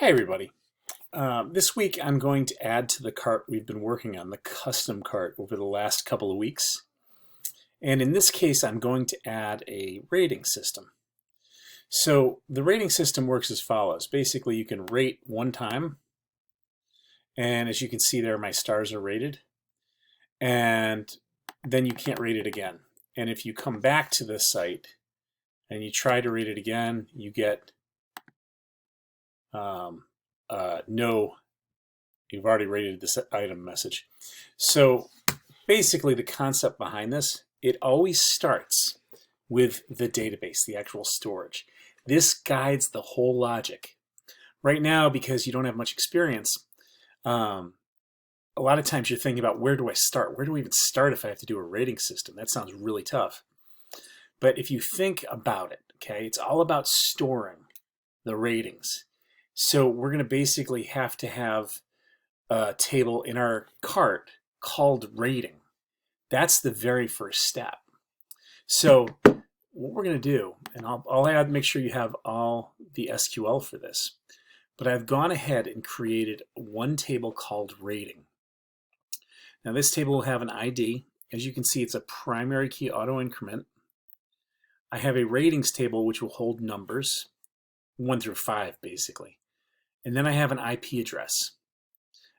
Hi everybody. This week I'm going to add to the cart we've been working on, the custom cart, over the last couple of weeks. And in this case I'm going to add a rating system. So the rating system works as follows. Basically you can rate one time, and as you can see there my stars are rated, and then you can't rate it again. And if you come back to this site and you try to rate it again, you get no, you've already rated this item message. So basically the concept behind this, it always starts with the database, the actual storage. This guides the whole logic. Right now, because you don't have much experience, a lot of times you're thinking about, where do I start? Where do we even start if I have to do a rating system? That sounds really tough. But if you think about it, okay, it's all about storing the ratings. So we're going to basically have to have a table in our cart called rating. That's the very first step. So what we're going to do, and I'll make sure you have all the SQL for this, but I've gone ahead and created one table called rating. Now this table will have an ID. As you can see, it's a primary key auto increment. I have a ratings table which will hold numbers, 1 through 5 basically. And then I have an IP address.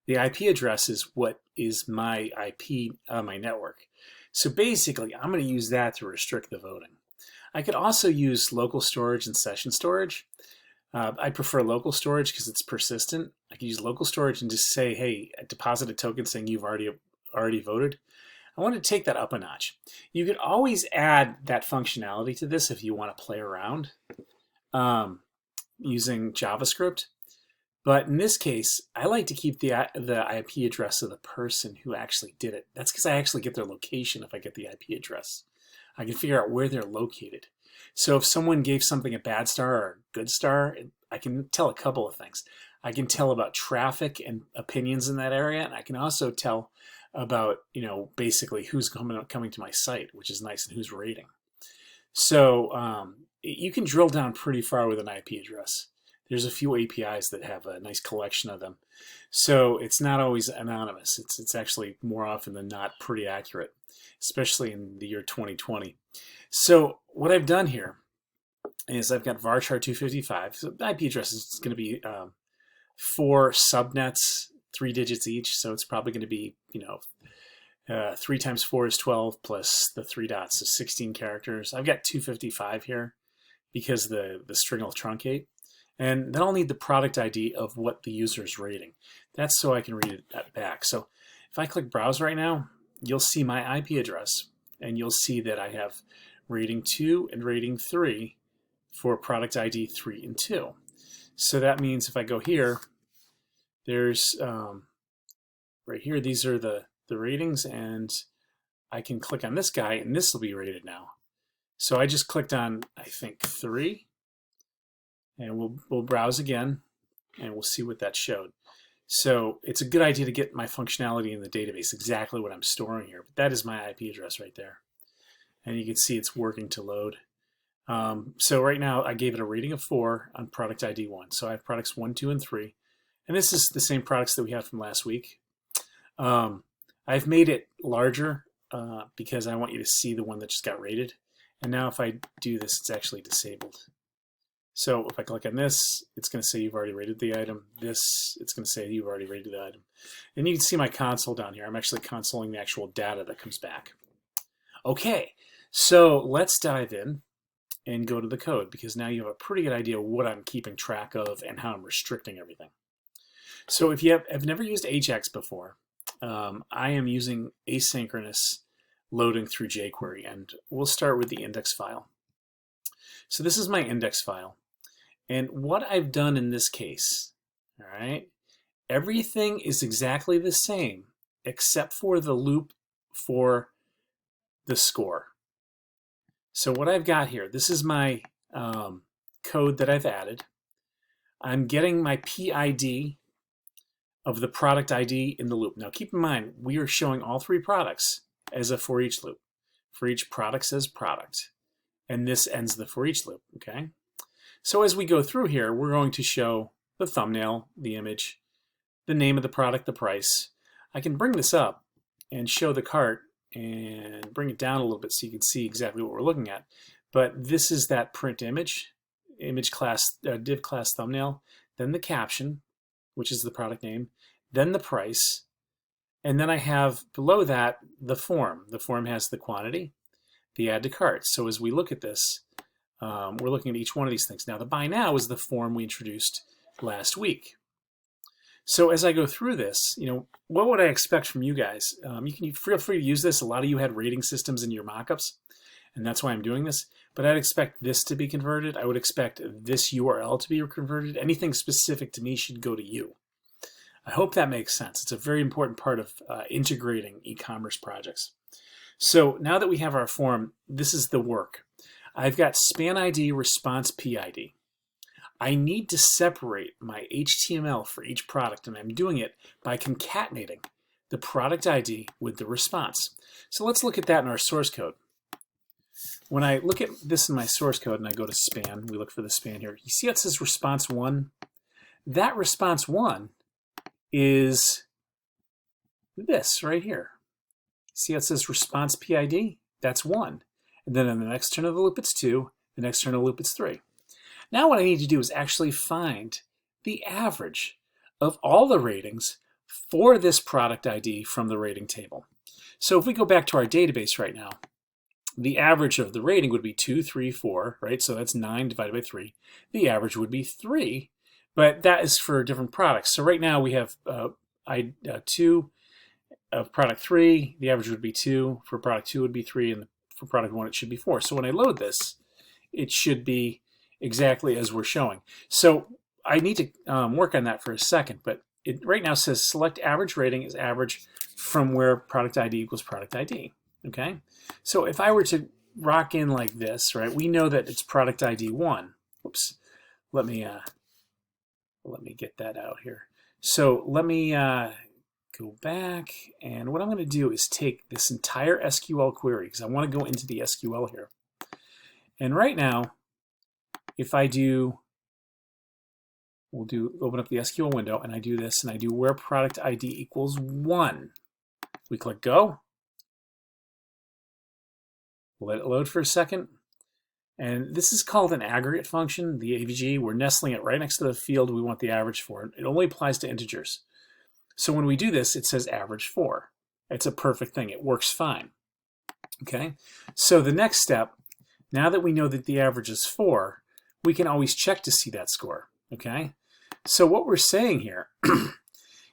The IP address is what is my IP on my network. So basically, I'm going to use that to restrict the voting. I could also use local storage and session storage. I prefer local storage because it's persistent. I can use local storage and just say, hey, deposit a token saying you've already voted. I want to take that up a notch. You could always add that functionality to this if you want to play around using JavaScript. But in this case, I like to keep the IP address of the person who actually did it. That's because I actually get their location if I get the IP address. I can figure out where they're located. So if someone gave something a bad star or a good star, I can tell a couple of things. I can tell about traffic and opinions in that area, and I can also tell about, basically who's coming to my site, which is nice, and who's rating. So you can drill down pretty far with an IP address. There's a few APIs that have a nice collection of them. So it's not always anonymous. It's actually more often than not pretty accurate, especially in the year 2020. So what I've done here is I've got varchar 255. So the IP address is going to be 4 subnets, 3 digits each. So it's probably going to be, 3 times 4 is 12 plus the 3 dots is 16 characters. I've got 255 here because the string will truncate. And then I'll need the product ID of what the user is rating. That's so I can read it back. So if I click browse right now, you'll see my IP address, and you'll see that I have rating 2 and rating 3 for product ID 3 and 2. So that means if I go here, there's right here, these are the ratings, and I can click on this guy, and this will be rated now. So I just clicked on, I think, 3. And we'll browse again, and we'll see what that showed. So it's a good idea to get my functionality in the database, exactly what I'm storing here. But that is my IP address right there. And you can see it's working to load. So right now I gave it a rating of 4 on product ID 1. So I have products 1, 2, and 3. And this is the same products that we had from last week. I've made it larger because I want you to see the one that just got rated. And now if I do this, it's actually disabled. So if I click on this, it's going to say you've already rated the item. This, it's going to say you've already rated the item. And you can see my console down here. I'm actually consoling the actual data that comes back. Okay, so let's dive in and go to the code, because now you have a pretty good idea of what I'm keeping track of and how I'm restricting everything. So if you have never used Ajax before, I am using asynchronous loading through jQuery, and we'll start with the index file. So this is my index file. And what I've done in this case, all right, everything is exactly the same except for the loop for the score. So what I've got here, this is my code that I've added. I'm getting my PID of the product ID in the loop. Now keep in mind, we are showing all 3 products as a for each loop. For each product says product. And this ends the for each loop, okay? So as we go through here, we're going to show the thumbnail, the image, the name of the product, the price. I can bring this up and show the cart and bring it down a little bit so you can see exactly what we're looking at. But this is that print image class, div class thumbnail, then the caption, which is the product name, then the price, and then I have below that the form. The form has the quantity, the add to cart. So as we look at this, we're looking at each one of these things. Now the buy now is the form we introduced last week. So as I go through this, what would I expect from you guys? You can feel free to use this. A lot of you had rating systems in your mockups, and that's why I'm doing this. But I'd expect this to be converted. I would expect this URL to be converted. Anything specific to me should go to you. I hope that makes sense. It's a very important part of integrating e-commerce projects. So now that we have our form, this is the work. I've got span ID, response PID. I need to separate my HTML for each product, and I'm doing it by concatenating the product ID with the response. So let's look at that in our source code. When I look at this in my source code and I go to span, we look for the span here. You see how it says response 1? That response 1 is this right here. See how it says response PID? That's 1. And then in the next turn of the loop, it's 2. The next turn of the loop, it's 3. Now what I need to do is actually find the average of all the ratings for this product ID from the rating table. So if we go back to our database right now, the average of the rating would be 2, 3, 4, right? So that's 9 divided by 3. The average would be 3, but that is for different products. So right now we have 2 of product 3. The average would be 2. For product 2 would be 3, and for product 1 it should be 4. So when I load this, it should be exactly as we're showing. So I need to work on that for a second, but it right now says select average rating is average from where product ID equals product ID. Okay, so if I were to rock in like this, right, we know that it's product ID 1. Oops, let me get that out here. So let me go back, and what I'm going to do is take this entire SQL query, because I want to go into the SQL here. And right now, if I do, open up the SQL window, and I do this, and I do where product ID equals 1. We click go. Let it load for a second. And this is called an aggregate function, the AVG. We're nestling it right next to the field we want the average for. It only applies to integers. So when we do this, it says average 4. It's a perfect thing. It works fine. Okay. So the next step, now that we know that the average is 4, we can always check to see that score. Okay. So what we're saying here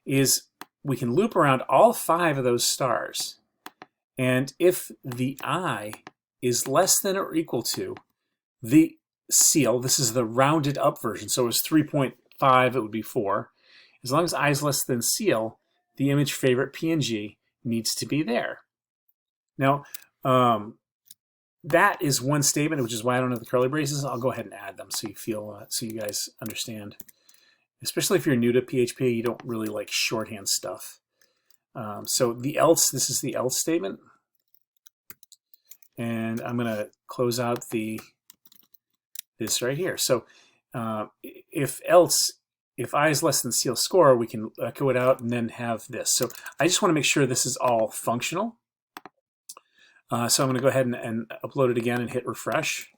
is we can loop around all 5 of those stars. And if the I is less than or equal to the seal, this is the rounded up version, so it's 3.5, it would be 4. As long as I is less than seal, the image favorite PNG needs to be there. Now, that is one statement, which is why I don't have the curly braces. I'll go ahead and add them so you feel, so you guys understand. Especially if you're new to PHP, you don't really like shorthand stuff. So the else, this is the else statement. And I'm going to close out this right here. So if I is less than seal score, we can echo it out and then have this. So I just want to make sure this is all functional. So I'm going to go ahead and upload it again and hit refresh.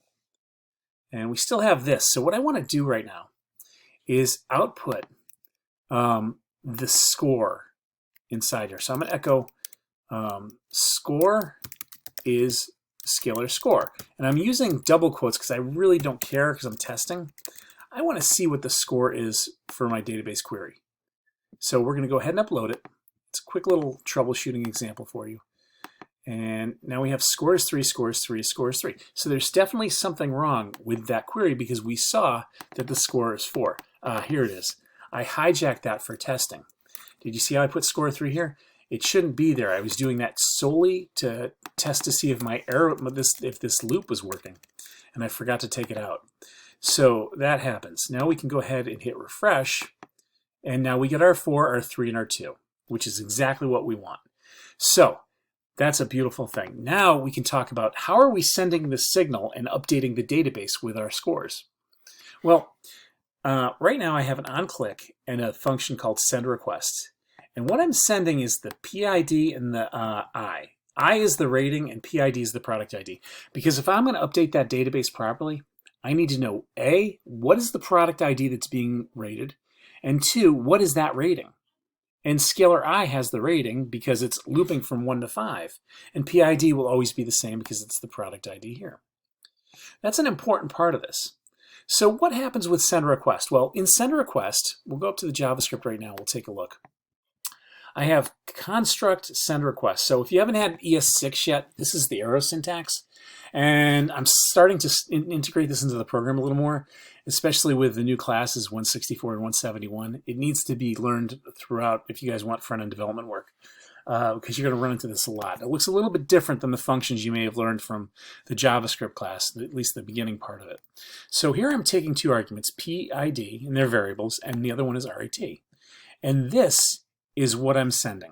And we still have this. So what I want to do right now is output the score inside here. So I'm going to echo score is scalar score. And I'm using double quotes because I really don't care because I'm testing. I want to see what the score is for my database query. So we're going to go ahead and upload it. It's a quick little troubleshooting example for you. And now we have scores 3, scores 3, scores 3. So there's definitely something wrong with that query because we saw that the score is 4. Here it is. I hijacked that for testing. Did you see how I put score 3 here? It shouldn't be there. I was doing that solely to test to see if my error, if this loop was working, and I forgot to take it out. So that happens. Now we can go ahead and hit refresh, and now we get our 4, our 3, and our 2, which is exactly what we want. So that's a beautiful thing. Now we can talk about how are we sending the signal and updating the database with our scores. Well, right now I have an onClick and a function called sendRequest. And what I'm sending is the PID and the I. I is the rating and PID is the product ID. Because if I'm going to update that database properly, I need to know A, what is the product ID that's being rated? And 2, what is that rating? And scalar I has the rating because it's looping from 1 to 5. And PID will always be the same because it's the product ID here. That's an important part of this. So what happens with sendRequest? Well, in sendRequest, we'll go up to the JavaScript right now. We'll take a look. I have construct sendRequest. So if you haven't had ES6 yet, this is the arrow syntax. And I'm starting to integrate this into the program a little more, especially with the new classes 164 and 171. It needs to be learned throughout if you guys want front-end development work, because you're going to run into this a lot. It looks a little bit different than the functions you may have learned from the JavaScript class, at least the beginning part of it. So here I'm taking two arguments, PID, and they're variables, and the other one is RAT. And this is what I'm sending.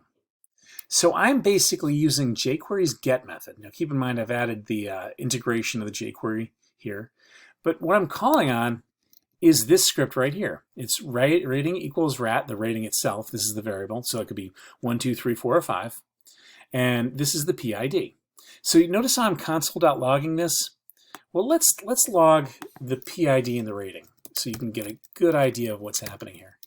So I'm basically using jQuery's get method. Now keep in mind I've added the integration of the jQuery here. But what I'm calling on is this script right here. It's rating equals rat, the rating itself. This is the variable, so it could be 1, 2, 3, 4, or 5. And this is the PID. So you notice how I'm console.logging this? Well, let's log the PID and the rating so you can get a good idea of what's happening here.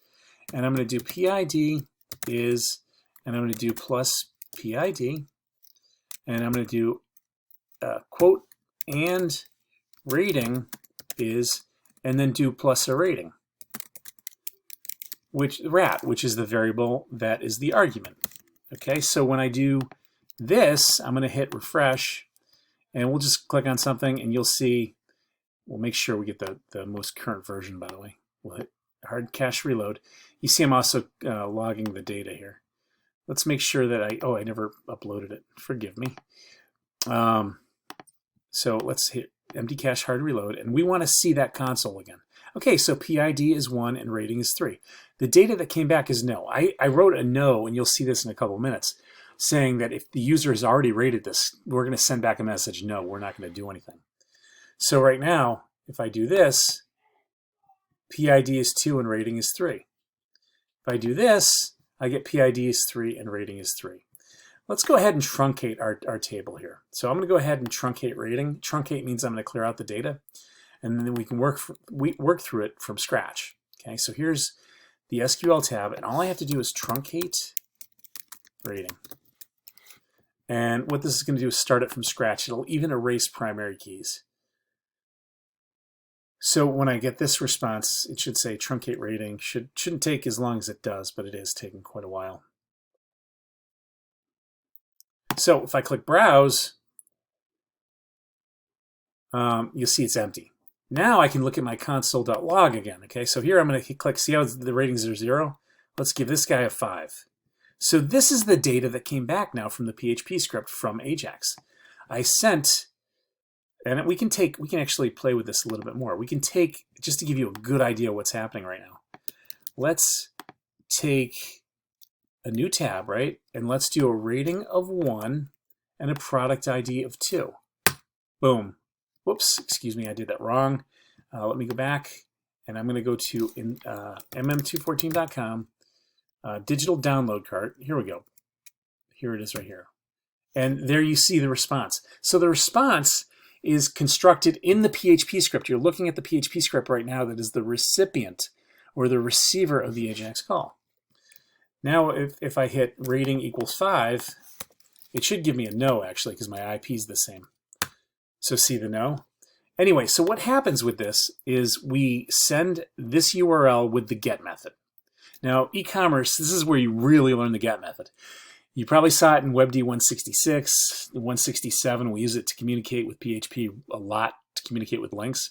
And I'm going to do PID is, and I'm going to do plus PID, and I'm going to do quote and rating is, and then do plus a rating, which is the variable that is the argument. Okay, so when I do this, I'm going to hit refresh, and we'll just click on something, and you'll see, we'll make sure we get the most current version, by the way. We'll hit hard cache reload. You see I'm also logging the data here. Let's make sure that I never uploaded it. Forgive me. So let's hit empty cache hard reload, and we want to see that console again. Okay, so PID is 1 and rating is 3. The data that came back is no. I wrote a no, and you'll see this in a couple of minutes, saying that if the user has already rated this, we're going to send back a message, no, we're not going to do anything. So right now, if I do this, PID is 2 and rating is 3. If I do this, I get PID is 3 and rating is 3. Let's go ahead and truncate our table here. So I'm going to go ahead and truncate rating. Truncate means I'm going to clear out the data, and then we can work through it from scratch. Okay, so here's the SQL tab, and all I have to do is truncate rating. And what this is going to do is start it from scratch. It'll even erase primary keys. So when I get this response, it should say truncate rating. Shouldn't take as long as it does, but it is taking quite a while. So if I click browse, you'll see it's empty. Now I can look at my console.log again. Okay, so here I'm going to click, see how the ratings are 0? Let's give this guy a 5. So this is the data that came back now from the PHP script from Ajax. I sent, and we can actually play with this a little bit more. We can take, just to give you a good idea of what's happening right now, let's take a new tab, right? And let's do a rating of 1 and a product ID of 2. Boom. Whoops, excuse me, I did that wrong. Let me go back, and I'm going to go to mm214.com, digital download cart. Here we go. Here it is right here. And there you see the response. So the response is constructed in the PHP script. You're looking at the PHP script right now that is the recipient or the receiver of the Ajax call. Now, if I hit rating equals 5, it should give me a no, actually, because my IP is the same. So see the no? Anyway, so what happens with this is we send this URL with the get method. Now, e-commerce, this is where you really learn the get method. You probably saw it in WebD 166, 167. We use it to communicate with PHP a lot, to communicate with links.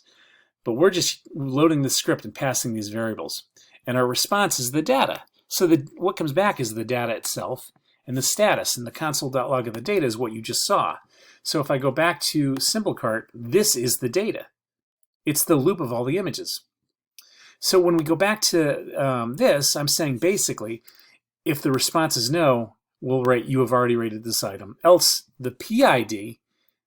But we're just loading the script and passing these variables. And our response is the data. So what comes back is the data itself and the status. And the console.log of the data is what you just saw. So if I go back to SimpleCart, this is the data. It's the loop of all the images. So when we go back to this, I'm saying basically, if the response is no, we'll write you have already rated this item. Else, the PID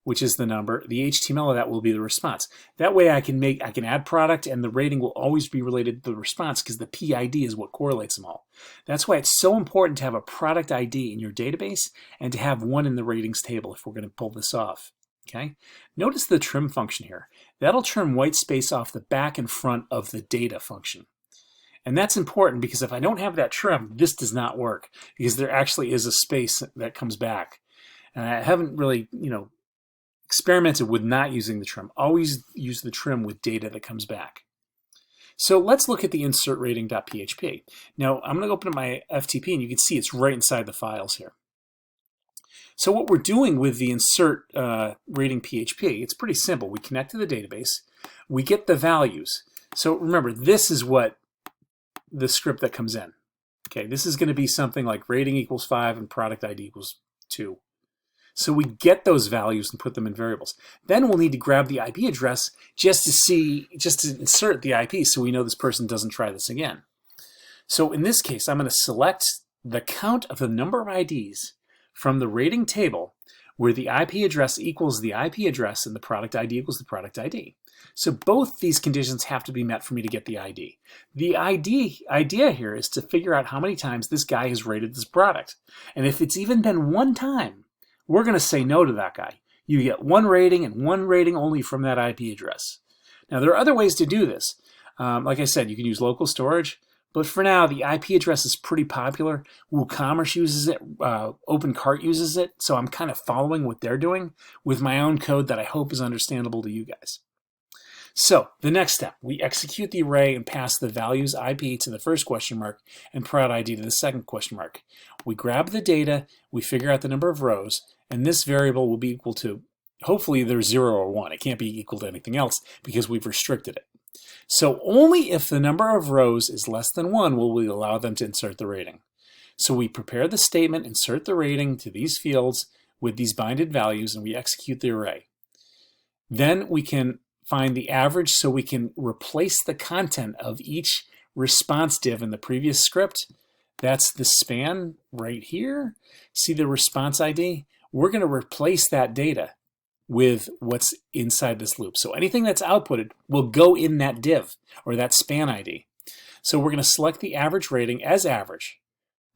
which is the number. The HTML of that will be the response. That way I can add product, and the rating will always be related to the response because the PID is what correlates them all. That's why it's so important to have a product ID in your database and to have one in the ratings table if we're going to pull this off. Okay. Notice the trim function here. That'll trim white space off the back and front of the data function. And that's important because if I don't have that trim, this does not work because there actually is a space that comes back. And I haven't really, experimented with not using the trim. Always use the trim with data that comes back. So let's look at the insert rating.php. Now I'm going to open up my FTP and you can see it's right inside the files here. So what we're doing with the insert rating PHP, it's pretty simple. We connect to the database, we get the values. So remember, this is what the script that comes in. Okay, this is going to be something like rating equals 5 and product ID equals 2. So we get those values and put them in variables. Then we'll need to grab the IP address just to insert the IP so we know this person doesn't try this again. So in this case, I'm going to select the count of the number of IDs from the rating table where the IP address equals the IP address and the product ID equals the product ID. So both these conditions have to be met for me to get the ID. The idea here is to figure out how many times this guy has rated this product. And if it's even been one time, we're going to say no to that guy. You get one rating and one rating only from that IP address. Now, there are other ways to do this. Like I said, you can use local storage, but for now, the IP address is pretty popular. WooCommerce uses it, OpenCart uses it, so I'm kind of following what they're doing with my own code that I hope is understandable to you guys. So the next step, we execute the array and pass the values IP to the first question mark and product ID to the second question mark. We grab the data, we figure out the number of rows, and this variable will be equal to, hopefully there's 0 or 1. It can't be equal to anything else because we've restricted it. So only if the number of rows is less than 1 will we allow them to insert the rating. So we prepare the statement, insert the rating to these fields with these binded values, and we execute the array. Then we can find the average so we can replace the content of each response div in the previous script. That's the span right here. See the response ID? We're going to replace that data with what's inside this loop. So anything that's outputted will go in that div or that span ID. So we're going to select the average rating as average.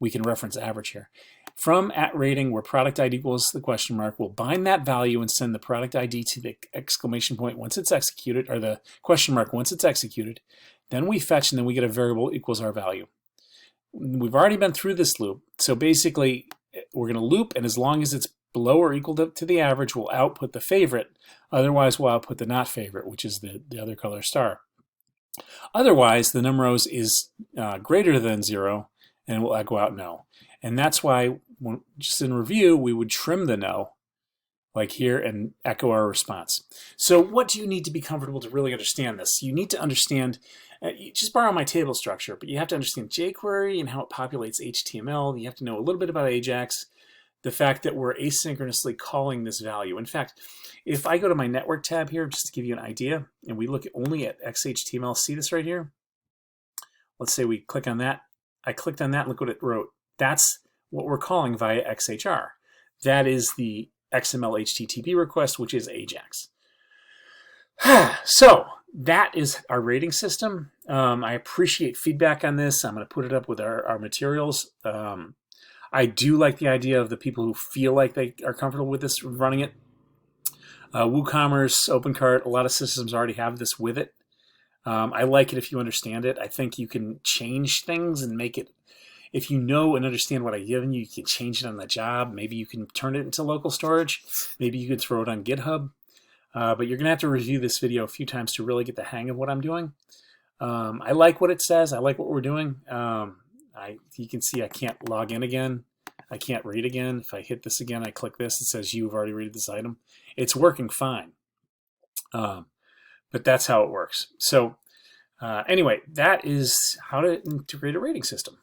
We can reference average here. From @rating where product ID equals the question mark, we'll bind that value and send the product ID to the exclamation point once it's executed, or the question mark once it's executed. Then we fetch and then we get a variable equals our value. We've already been through this loop. So basically we're going to loop, and as long as it's below or equal to the average, we'll output the favorite. Otherwise we'll output the not favorite, which is the other color star. Otherwise the num rows is greater than 0 and we'll echo out no. And that's why, just in review, we would trim the no, like here, and echo our response. So what do you need to be comfortable to really understand this? You need to understand, just borrow my table structure, but you have to understand jQuery and how it populates HTML. You have to know a little bit about Ajax, the fact that we're asynchronously calling this value. In fact, if I go to my network tab here, just to give you an idea, and we look only at XHTML, see this right here? Let's say we click on that. I clicked on that and look what it wrote. That's what we're calling via XHR. That is the XML HTTP request, which is Ajax. So that is our rating system. I appreciate feedback on this. I'm going to put it up with our materials. I do like the idea of the people who feel like they are comfortable with this running it. WooCommerce, OpenCart, a lot of systems already have this with it. I like it if you understand it. I think you can change things and make it, if you know and understand what I've given you, you can change it on the job. Maybe you can turn it into local storage. Maybe you could throw it on GitHub. But you're going to have to review this video a few times to really get the hang of what I'm doing. I like what it says. I like what we're doing. You can see I can't log in again. I can't read again. If I hit this again, I click this, it says you've already rated this item. It's working fine. But that's how it works. So anyway, that is how to integrate a rating system.